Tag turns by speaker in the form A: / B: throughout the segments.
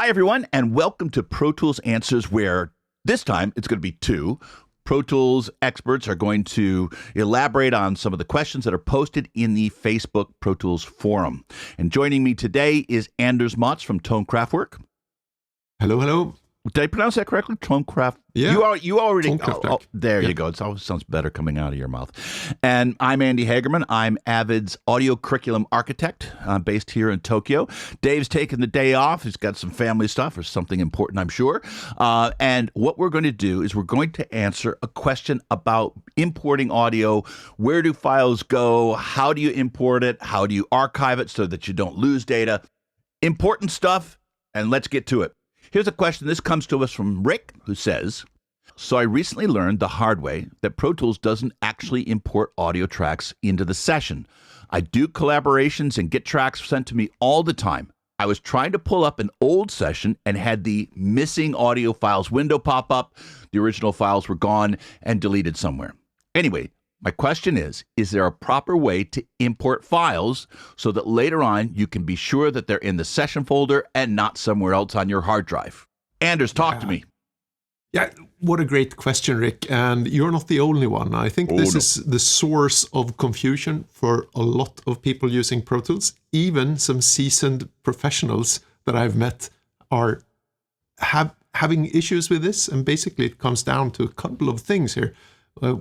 A: Hi, everyone, and welcome to Pro Tools Answers, where this time it's going to be two. Pro Tools experts are going to elaborate on some of the questions that are posted in the Facebook Pro Tools forum. And joining me today is Anders Motz from Tone Craftwork.
B: Hello, hello.
A: Did I pronounce that correctly? Tone Craft.
B: Yeah.
A: You already. There
B: yeah.
A: you go. It always sounds better coming out of your mouth. And I'm Andy Hagerman. I'm Avid's audio curriculum architect, based here in Tokyo. Dave's taking the day off. He's got some family stuff or something important, I'm sure. And what we're going to do is we're going to answer a question about importing audio. Where do files go? How do you import it? How do you archive it so that you don't lose data? Important stuff. And let's get to it. Here's a question. This comes to us from Rick, who says, so I recently learned the hard way that Pro Tools doesn't actually import audio tracks into the session. I do collaborations and get tracks sent to me all the time. I was trying to pull up an old session and had the missing audio files window pop up. The original files were gone and deleted somewhere. Anyway, my question is there a proper way to import files so that later on you can be sure that they're in the session folder and not somewhere else on your hard drive? Anders, talk to me.
B: Yeah, what a great question, Rick. And you're not the only one. I think this is the source of confusion for a lot of people using Pro Tools. Even some seasoned professionals that I've met are having issues with this. And basically it comes down to a couple of things here.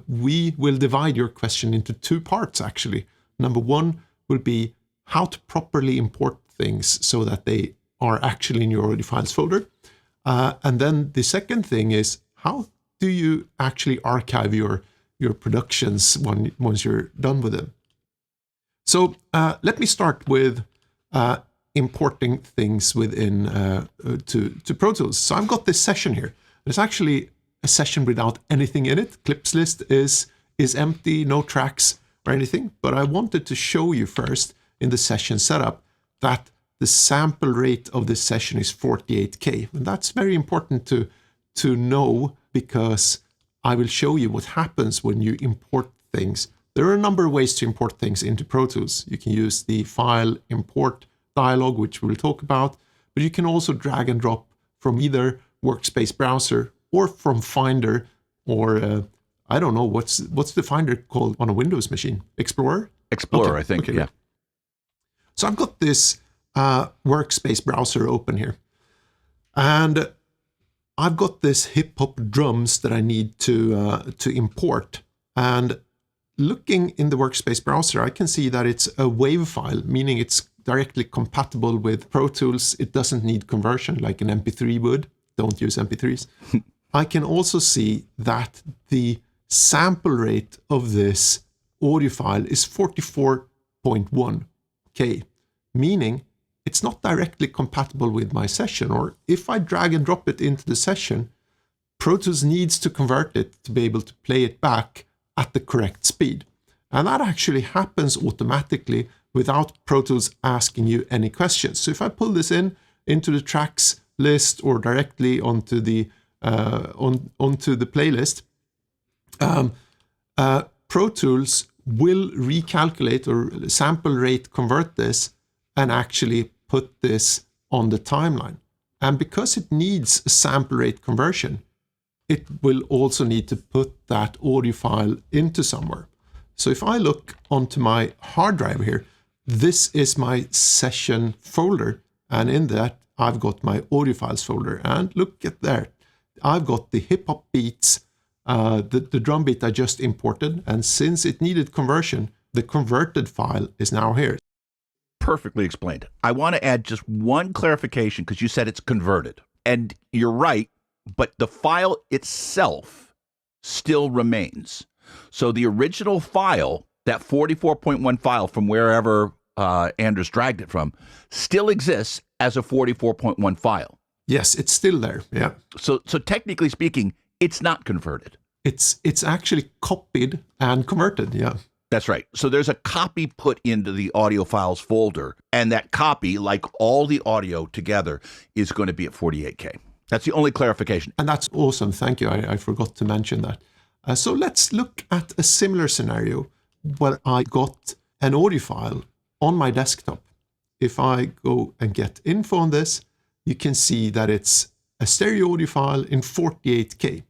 B: We will divide your question into two parts, actually. Number one will be how to properly import things so that they are actually in your audio files folder. And then the second thing is, how do you actually archive your productions once you're done with them? So let me start with importing things within to Pro Tools. So I've got this session here. There's actually a session without anything in it. Clips list is empty, no tracks or anything. But I wanted to show you first in the session setup that the sample rate of this session is 48K. And that's very important to know, because I will show you what happens when you import things. There are a number of ways to import things into Pro Tools. You can use the file import dialog, which we'll talk about, but you can also drag and drop from either Workspace browser or from Finder, or I don't know, what's the Finder called on a Windows machine? Explorer?
A: Explorer,
B: okay.
A: I think,
B: okay.
A: Yeah.
B: So I've got this Workspace browser open here. And I've got this hip-hop drums that I need to import. And looking in the Workspace browser, I can see that it's a WAV file, meaning it's directly compatible with Pro Tools. It doesn't need conversion like an MP3 would. Don't use MP3s. I can also see that the sample rate of this audio file is 44.1K, meaning it's not directly compatible with my session. Or if I drag and drop it into the session, Pro Tools needs to convert it to be able to play it back at the correct speed. And that actually happens automatically without Pro Tools asking you any questions. So if I pull this into the tracks list or directly onto the playlist, Pro Tools will recalculate or sample rate convert this and actually put this on the timeline. And because it needs a sample rate conversion, it will also need to put that audio file into somewhere. So if I look onto my hard drive here, this is my session folder, and in that I've got my audio files folder. And look at there, I've got the hip hop beats, the drum beat I just imported, and since it needed conversion, the converted file is now here.
A: Perfectly explained. I want to add just one clarification, because you said it's converted. And you're right, but the file itself still remains. So the original file, that 44.1 file from wherever Anders dragged it from, still exists as a 44.1 file.
B: Yes, it's still there. Yeah.
A: So technically speaking, it's not converted.
B: It's actually copied and converted. Yeah.
A: That's right. So there's a copy put into the audio files folder, and that copy, like all the audio together, is going to be at 48K. That's the only clarification.
B: And that's awesome. Thank you. I forgot to mention that. So let's look at a similar scenario where I got an audio file on my desktop. If I go and get info on this, you can see that it's a stereo audio file in 48K.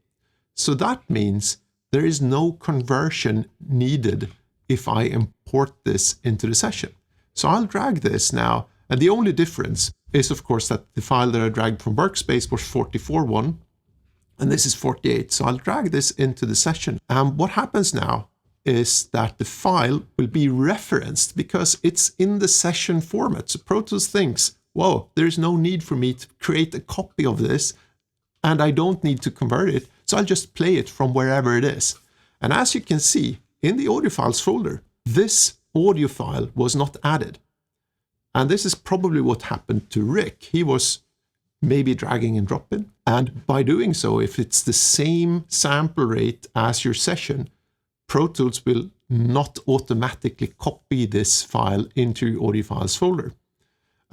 B: So that means there is no conversion needed if I import this into the session. So I'll drag this now, and the only difference is, of course, that the file that I dragged from Workspace was 44.1, and this is 48. So I'll drag this into the session. And what happens now is that the file will be referenced because it's in the session format. So Pro Tools thinks, whoa, there's no need for me to create a copy of this, and I don't need to convert it. So I'll just play it from wherever it is. And as you can see, in the audio files folder, this audio file was not added. And this is probably what happened to Rick. He was maybe dragging and dropping. And by doing so, if it's the same sample rate as your session, Pro Tools will not automatically copy this file into your audio files folder.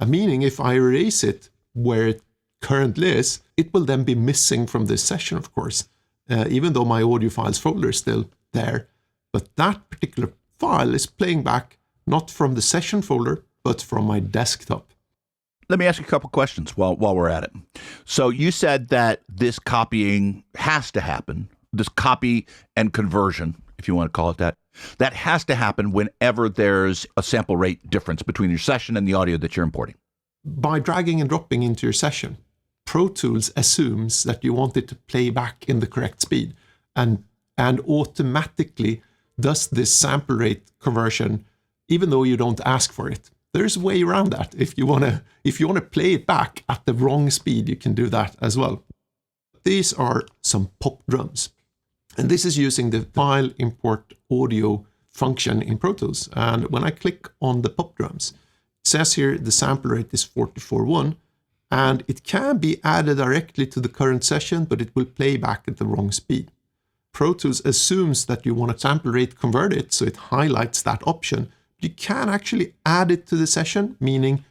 B: Meaning if I erase it where it currently is, it will then be missing from this session, of course, even though my audio files folder is still there. But that particular file is playing back not from the session folder, but from my desktop.
A: Let me ask you a couple questions while we're at it. So you said that this copying has to happen, this copy and conversion, if you want to call it that, that has to happen whenever there's a sample rate difference between your session and the audio that you're importing.
B: By dragging and dropping into your session, Pro Tools assumes that you want it to play back in the correct speed and automatically does this sample rate conversion even though you don't ask for it. There's a way around that. If you want to play it back at the wrong speed, you can do that as well. These are some pop drums. And this is using the file import audio function in Pro Tools. And when I click on the pop drums, it says here the sample rate is 44.1, and it can be added directly to the current session, but it will play back at the wrong speed. Pro Tools assumes that you want to sample rate convert it, so it highlights that option. You can actually add it to the session, meaning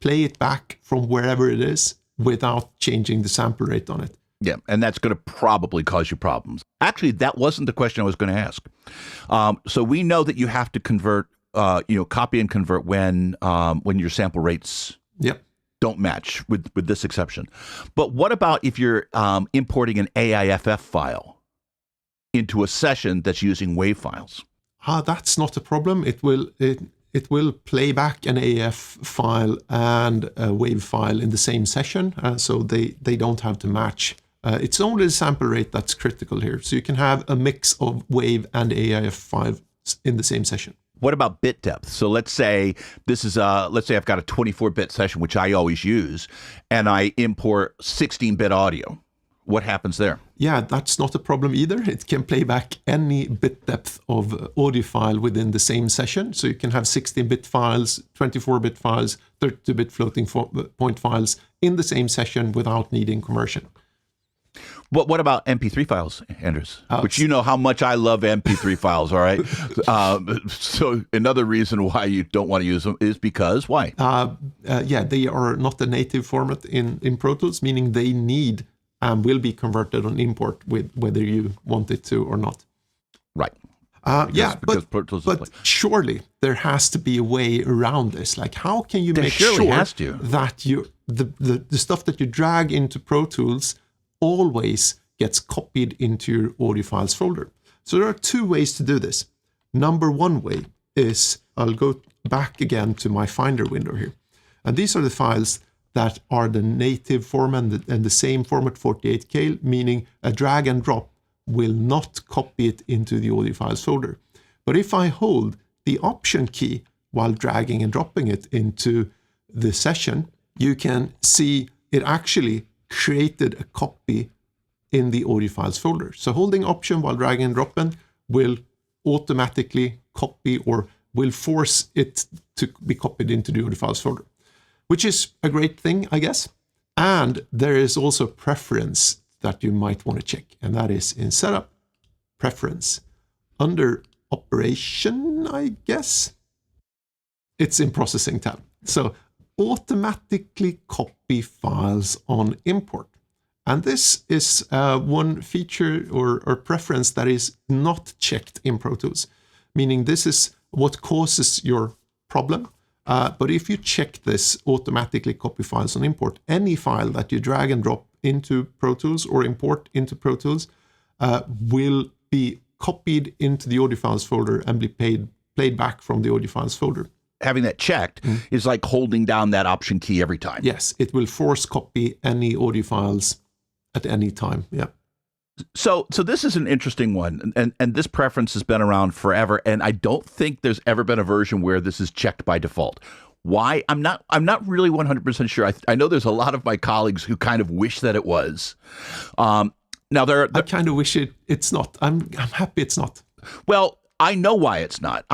B: play it back from wherever it is without changing the sample rate on it.
A: Yeah, and that's going to probably cause you problems. Actually, that wasn't the question I was going to ask. So we know that you have to convert, copy and convert when your sample rates don't match with this exception. But what about if you're importing an AIFF file into a session that's using WAV files?
B: That's not a problem. It will play back an AF file and a WAV file in the same session, so they don't have to match. It's only the sample rate that's critical here. So you can have a mix of WAV and AIF files in the same session.
A: What about bit depth? So let's say I've got a 24-bit session, which I always use, and I import 16-bit audio. What happens there?
B: Yeah, that's not a problem either. It can play back any bit depth of audio file within the same session. So you can have 16-bit files, 24-bit files, 32-bit floating point files in the same session without needing conversion.
A: What about MP3 files, Anders? Which you know how much I love MP3 files, all right? So another reason why you don't want to use them is because, why?
B: They are not a native format in Pro Tools, meaning they need and will be converted on import with whether you want it to or not.
A: Right.
B: But surely there has to be a way around this. Like, how can you make sure that the stuff that you drag into Pro Tools always gets copied into your audio files folder? So there are two ways to do this. Number one way is, I'll go back again to my Finder window here. And these are the files that are the native format and the same format, 48K, meaning a drag and drop will not copy it into the audio files folder. But if I hold the Option key while dragging and dropping it into the session, you can see it actually created a copy in the audio files folder. So holding Option while dragging and dropping will automatically copy or will force it to be copied into the audio files folder, which is a great thing, I guess. And there is also preference that you might want to check, and that is in Setup, Preference. Under Operation, I guess, it's in Processing tab. So automatically copy files on import. And this is one feature or preference that is not checked in Pro Tools, meaning this is what causes your problem. But if you check this automatically copy files on import, any file that you drag and drop into Pro Tools or import into Pro Tools will be copied into the audio files folder and be played back from the audio files folder.
A: Having that checked is like holding down that option key every time.
B: Yes, it will force copy any audio files at any time. Yeah.
A: So this is an interesting one, and this preference has been around forever, and I don't think there's ever been a version where this is checked by default. Why? I'm not really 100% sure. I know there's a lot of my colleagues who kind of wish that it was. Now I
B: kind of wish it's not. I'm happy it's not.
A: Well, I know why it's not.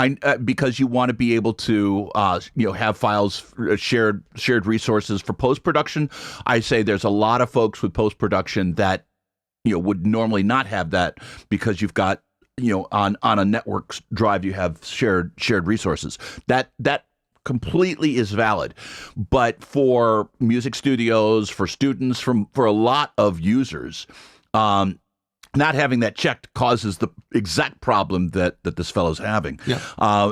A: Because you want to be able to have files shared resources for post-production. I say there's a lot of folks with post-production that would normally not have that, because you've got on a network drive you have shared resources. That completely is valid. But for music studios, for students, for a lot of users, not having that checked causes the exact problem that this fellow's having.
B: Yeah.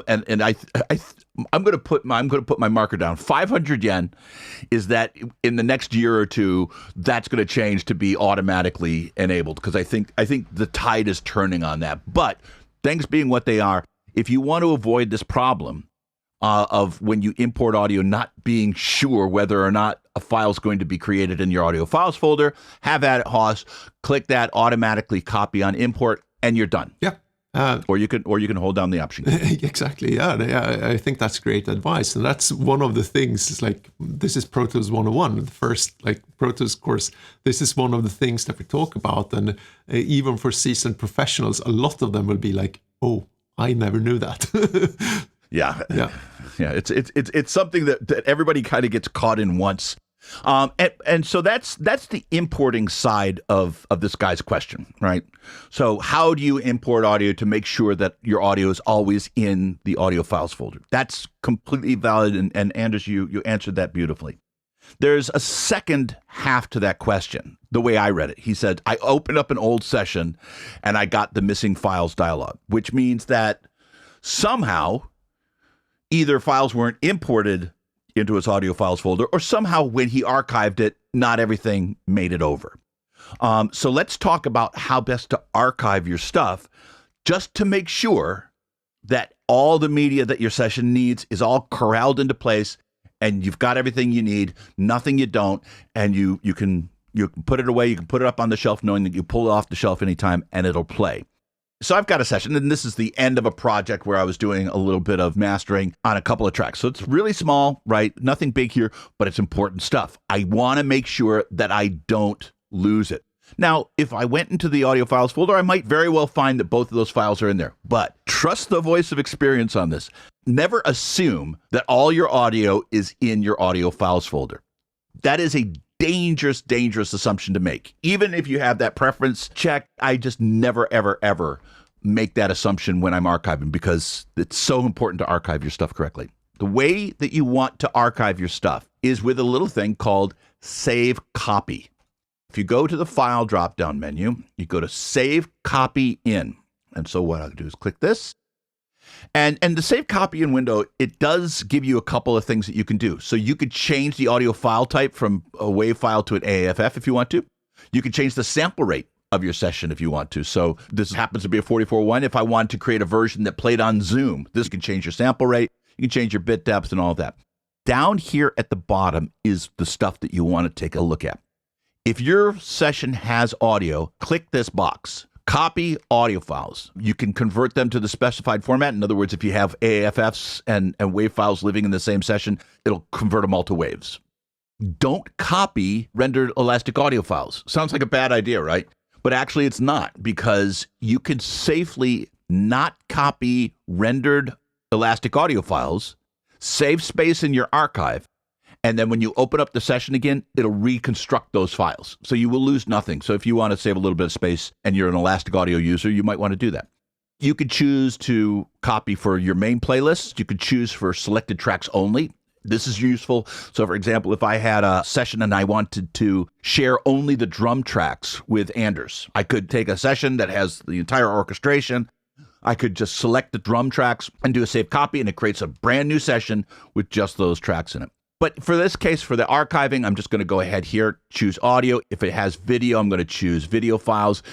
A: And I'm going to put my marker down. 500 yen is that in the next year or two, that's going to change to be automatically enabled, because I think the tide is turning on that. But things being what they are, if you want to avoid this problem of when you import audio not being sure whether or not a file is going to be created in your audio files folder, have at it, Haas, click that, automatically copy on import, and you're done.
B: Yeah.
A: Or you can hold down the option key.
B: Exactly. Yeah. I think that's great advice. And that's one of the things, is like, this is Pro Tools 101, the first Pro Tools course. This is one of the things that we talk about. And even for seasoned professionals, a lot of them will be like, oh, I never knew that.
A: Yeah. It's something that everybody kind of gets caught in once. And so that's the importing side of this guy's question, right? So how do you import audio to make sure that your audio is always in the audio files folder? That's completely valid. And Anders, you answered that beautifully. There's a second half to that question, the way I read it. He said, I opened up an old session and I got the missing files dialog, which means that somehow either files weren't imported into his audio files folder, or somehow when he archived it, not everything made it over. So let's talk about how best to archive your stuff, just to make sure that all the media that your session needs is all corralled into place, and you've got everything you need, nothing you don't, and you can put it away, you can put it up on the shelf knowing that you pull it off the shelf anytime and it'll play. So I've got a session, and this is the end of a project where I was doing a little bit of mastering on a couple of tracks. So it's really small, right? Nothing big here, but it's important stuff. I want to make sure that I don't lose it. Now, if I went into the audio files folder, I might very well find that both of those files are in there. But trust the voice of experience on this. Never assume that all your audio is in your audio files folder. That is a dangerous assumption to make. Even if you have that preference check, I just never, ever make that assumption when I'm archiving, because it's so important to archive your stuff correctly. The way that you want to archive your stuff is with a little thing called Save Copy. If you go to the File drop-down menu, you go to Save Copy In. And so what I'll do is click this. And the Save Copy In window, it does give you a couple of things that you can do. So you could change the audio file type from a WAV file to an AAFF if you want to. You can change the sample rate of your session if you want to. So this happens to be a 44.1. If I want to create a version that played on Zoom, this can change your sample rate. You can change your bit depth and all of that. Down here at the bottom is the stuff that you want to take a look at. If your session has audio, click this box. Copy audio files. You can convert them to the specified format. In other words, if you have AAFFs and WAV files living in the same session, it'll convert them all to WAVs. Don't copy rendered elastic audio files. Sounds like a bad idea, right? But actually it's not, because you can safely not copy rendered elastic audio files, save space in your archive, and then when you open up the session again, it'll reconstruct those files. So you will lose nothing. So if you want to save a little bit of space and you're an elastic audio user, you might want to do that. You could choose to copy for your main playlist. You could choose for selected tracks only. This is useful. So for example, if I had a session and I wanted to share only the drum tracks with Anders, I could take a session that has the entire orchestration, I could just select the drum tracks and do a save copy, and it creates a brand new session with just those tracks in it. But for this case, for the archiving, I'm just going to go ahead here, choose audio. If it has video, I'm going to choose video files.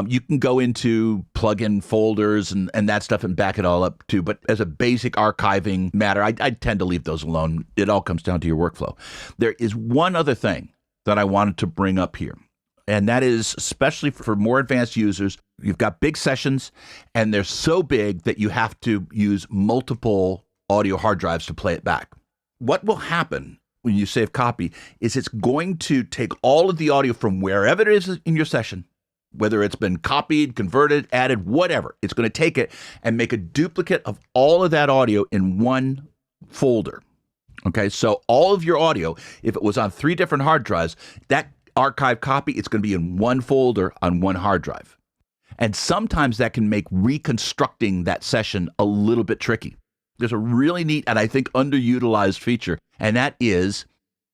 A: You can go into plugin folders and that stuff and back it all up too. But as a basic archiving matter, I tend to leave those alone. It all comes down to your workflow. There is one other thing that I wanted to bring up here, and that is especially for more advanced users. You've got big sessions, and they're so big that you have to use multiple audio hard drives to play it back. What will happen when you save copy is it's going to take all of the audio from wherever it is in your session, whether it's been copied, converted, added, whatever. It's going to take it and make a duplicate of all of that audio in one folder. Okay, so all of your audio, if it was on 3 different hard drives, that archive copy, it's going to be in one folder on one hard drive. And sometimes that can make reconstructing that session a little bit tricky. There's a really neat and I think underutilized feature, and that is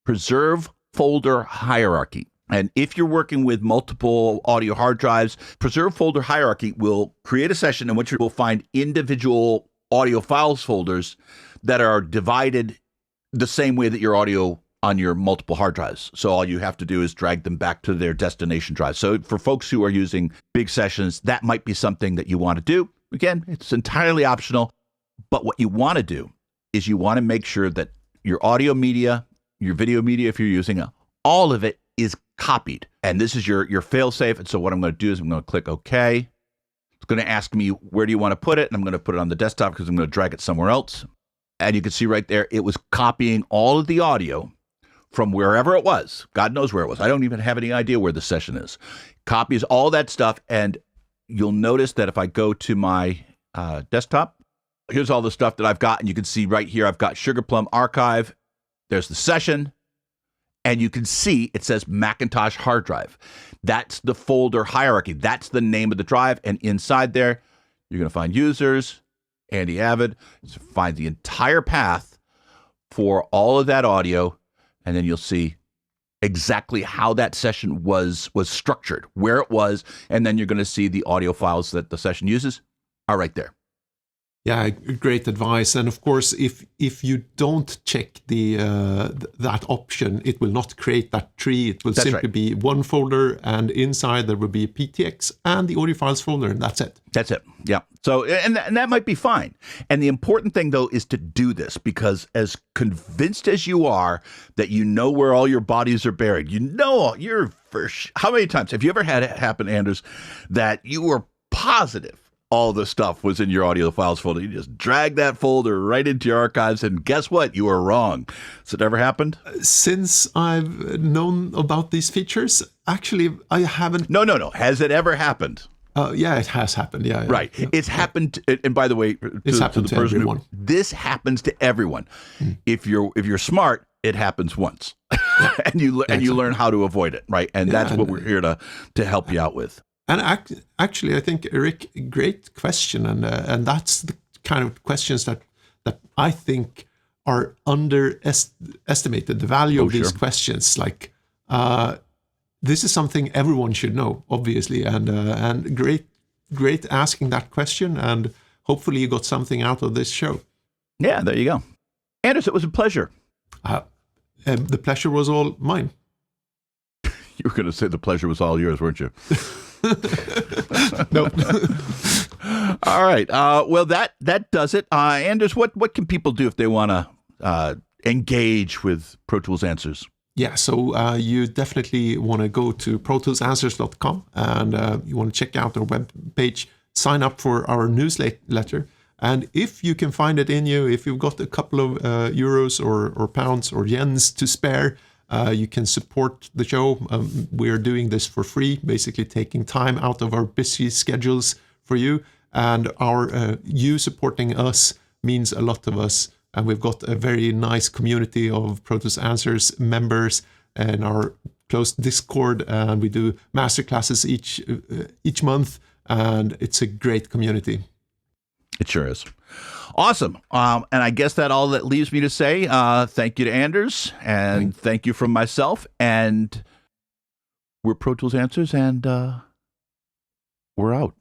A: preserve folder hierarchy. And if you're working with multiple audio hard drives, preserve folder hierarchy will create a session in which you will find individual audio files folders that are divided the same way that your audio on your multiple hard drives. So all you have to do is drag them back to their destination drive. So for folks who are using big sessions, that might be something that you want to do. Again, it's entirely optional. But what you want to do is you want to make sure that your audio media, your video media, if you're using it, all of it is copied. And this is your fail-safe. And so what I'm going to do is I'm going to click OK. It's going to ask me, where do you want to put it? And I'm going to put it on the desktop because I'm going to drag it somewhere else. And you can see right there, it was copying all of the audio from wherever it was. God knows where it was. I don't even have any idea where the session is. Copies all that stuff. And you'll notice that if I go to my desktop, here's all the stuff that I've got, and you can see right here, I've got Sugar Plum Archive. There's the session, and you can see it says Macintosh hard drive. That's the folder hierarchy. That's the name of the drive, and inside there, you're going to find users, Andy Avid, find the entire path for all of that audio, and then you'll see exactly how that session was structured, where it was, and then you're going to see the audio files that the session uses are right there.
B: Yeah, great advice. And of course, if you don't check that option, it will not create that tree. It will simply be one folder, and inside there will be a PTX and the audio files folder, and that's it.
A: That's it. Yeah. So, and that might be fine. And the important thing, though, is to do this, because as convinced as you are that you know where all your bodies are buried, you know, how many times have you ever had it happen, Anders, that you were positive all the stuff was in your audio files folder? You just drag that folder right into your archives, and guess what? You were wrong. Has it ever happened?
B: Since I've known about these features, actually, I haven't.
A: No. Has it ever happened?
B: Yeah, it has happened. Yeah.
A: Right.
B: Yeah.
A: It's happened. And by the way,
B: it's happened to everyone.
A: This happens to everyone. If you're smart, it happens once, and you learn how to avoid it. Right. And that's what we're here to help you out with.
B: And actually, I think, Rick, great question, and that's the kind of questions that I think are underestimated. The value of these questions, like this is something everyone should know, obviously, and great asking that question, and hopefully you got something out of this show.
A: Yeah, there you go, Anders. It was a pleasure.
B: The pleasure was all mine.
A: You were going to say the pleasure was all yours, weren't you?
B: No.
A: All right. Well, that does it. Anders, what can people do if they want to engage with Pro Tools Answers?
B: Yeah, so you definitely want to go to protoolsanswers.com, and you want to check out our webpage, sign up for our newsletter. And if you can find it in you, if you've got a couple of euros or pounds or yens to spare, you can support the show. We're doing this for free, basically taking time out of our busy schedules for you. And you supporting us means a lot to us. And we've got a very nice community of Pro Tools Answers members in our closed Discord. And we do masterclasses each month. And it's a great community.
A: It sure is. Awesome. And I guess that all that leaves me to say, thank you to Anders, and thank you from myself. And we're Pro Tools Answers, and we're out.